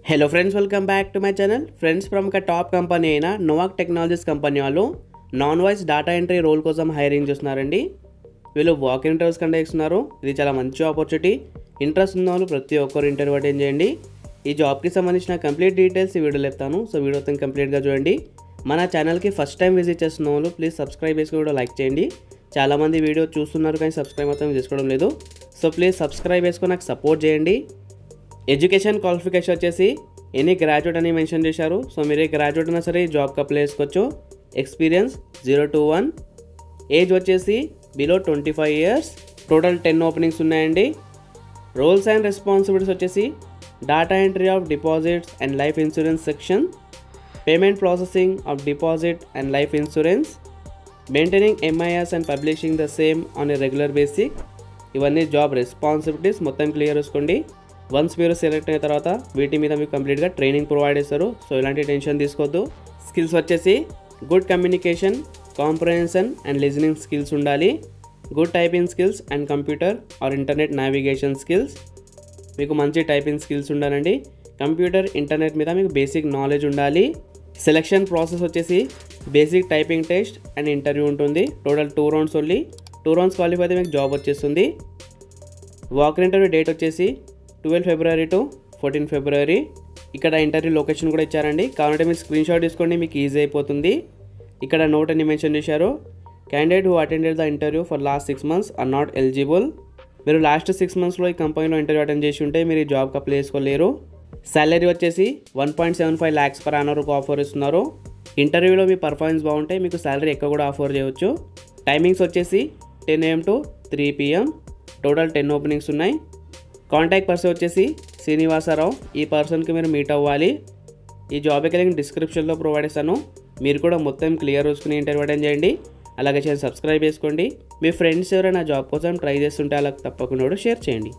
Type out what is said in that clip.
Hello friends, welcome back to my channel. Friends, ప్రముఖ top company అయిన Novac technologies company వాళ్ళు non voice data entry role కోసం hiring చేస్తున్నారండి. వీళ్ళు walk interviews conduct చేస్తున్నారు. ఇది చాలా మంచి ఆపర్చునిటీ. ఇంట్రెస్ట్ ఉన్న వాళ్ళు ప్రతి ఒక్కరు ఇంటర్వ్యూ అటెండ్ చేయండి. ఈ జాబ్కి సంబంధించిన కంప్లీట్ డీటెయిల్స్ ఈ వీడియోలో చెప్తాను. సో వీడియో మొత్తం కంప్లీట్గా చూడండి. మన ఛానల్కి ఫస్ట్ టైం విజిట్ చేస్తున్న వాళ్ళు ప్లీజ్ సబ్స్క్రైబ్ చేసుకుని వీడియో లైక్ చేయండి. చాలామంది వీడియో చూస్తున్నారు కానీ సబ్స్క్రైబ్ మాత్రం చేసుకోవడం లేదు. సో ప్లీజ్ సబ్స్క్రైబ్ చేసుకుని నాకు సపోర్ట్ చేయండి. ఎడ్యుకేషన్ క్వాలిఫికేషన్ వచ్చేసి ఎనీ గ్రాడ్యుయేట్ అని మెన్షన్ చేశారు. సో మీరు ఏ గ్రాడ్యుయేట్ అయినా సరే జాబ్కి అప్లై చేసుకోవచ్చు. Experience 0 to 1. ఏజ్ వచ్చేసి బిలో 25 years. టోటల్ 10 ఓపెనింగ్స్ ఉన్నాయండి. రోల్స్ అండ్ రెస్పాన్సిబిలిటీస్ వచ్చేసి data entry of deposits and life insurance section, payment processing of deposit and life insurance, maintaining MIS and publishing the same on a regular basic. ఇవన్నీ job responsibilities. మొత్తం clear చేసుకోండి. Once మీరు select అయిన తర్వాత వీటి మీద మీకు కంప్లీట్గా ట్రైనింగ్ ప్రొవైడ్ చేస్తారు. సో ఇలాంటి టెన్షన్ తీసుకోవద్దు. స్కిల్స్ వచ్చేసి good communication, comprehension and listening skills ఉండాలి. Good typing skills and computer or internet navigation skills. మీకు మంచి టైపింగ్ స్కిల్స్ ఉండాలండి. కంప్యూటర్, ఇంటర్నెట్ మీద మీకు బేసిక్ నాలెడ్జ్ ఉండాలి. సెలెక్షన్ ప్రాసెస్ వచ్చేసి basic typing test and interview ఉంటుంది. Total 2 rounds only. 2 rounds qualify అయితే మీకు జాబ్ వచ్చేస్తుంది. వాక్ ఇంటర్వ్యూ డేట్ వచ్చేసి 12 February to 14 February. ఇక్కడ ఇంటర్వ్యూ లొకేషన్ కూడా ఇచ్చారండి. కావాలంటే మీరు స్క్రీన్ షాట్ తీసుకోండి, మీకు ఈజీ అయిపోతుంది. ఇక్కడ నోట్ అని మెన్షన్ చేశారు. Candidate who attended the interview for last 6 months are not eligible. మీరు లాస్ట్ 6 monthsలో ఈ కంపెనీలో ఇంటర్వ్యూ అటెండ్ చేసి ఉంటే మీరు ఈ జాబ్కి అప్లై చేసుకోలేరు. సాలరీ వచ్చేసి 1.75 lakhs per annum ఆఫర్ ఇస్తున్నారు. ఇంటర్వ్యూలో మీ పర్ఫార్మెన్స్ బాగుంటే మీకు సాలరీ ఎక్కువ కూడా ఆఫర్ చేయవచ్చు. టైమింగ్స్ వచ్చేసి 10 AM to 3 PM. Total 10 openings ఉన్నాయి. కాంటాక్ట్ పర్సన్ వచ్చేసి శ్రీనివాసరావు. ఈ పర్సన్కి మీరు మీట్ అవ్వాలి. ఈ జాబ్కి లింక్ డిస్క్రిప్షన్లో ప్రొవైడ్ చేస్తాను. మీరు కూడా మొత్తం క్లియర్ చూసుకుని ఇంటర్వ్యూ అటెండ్ చేయండి. అలాగే సబ్స్క్రైబ్ చేసుకోండి. మీ ఫ్రెండ్స్ ఎవరైనా జాబ్ కోసం ట్రై చేస్తుంటే అలా తప్పకుండా షేర్ చేయండి.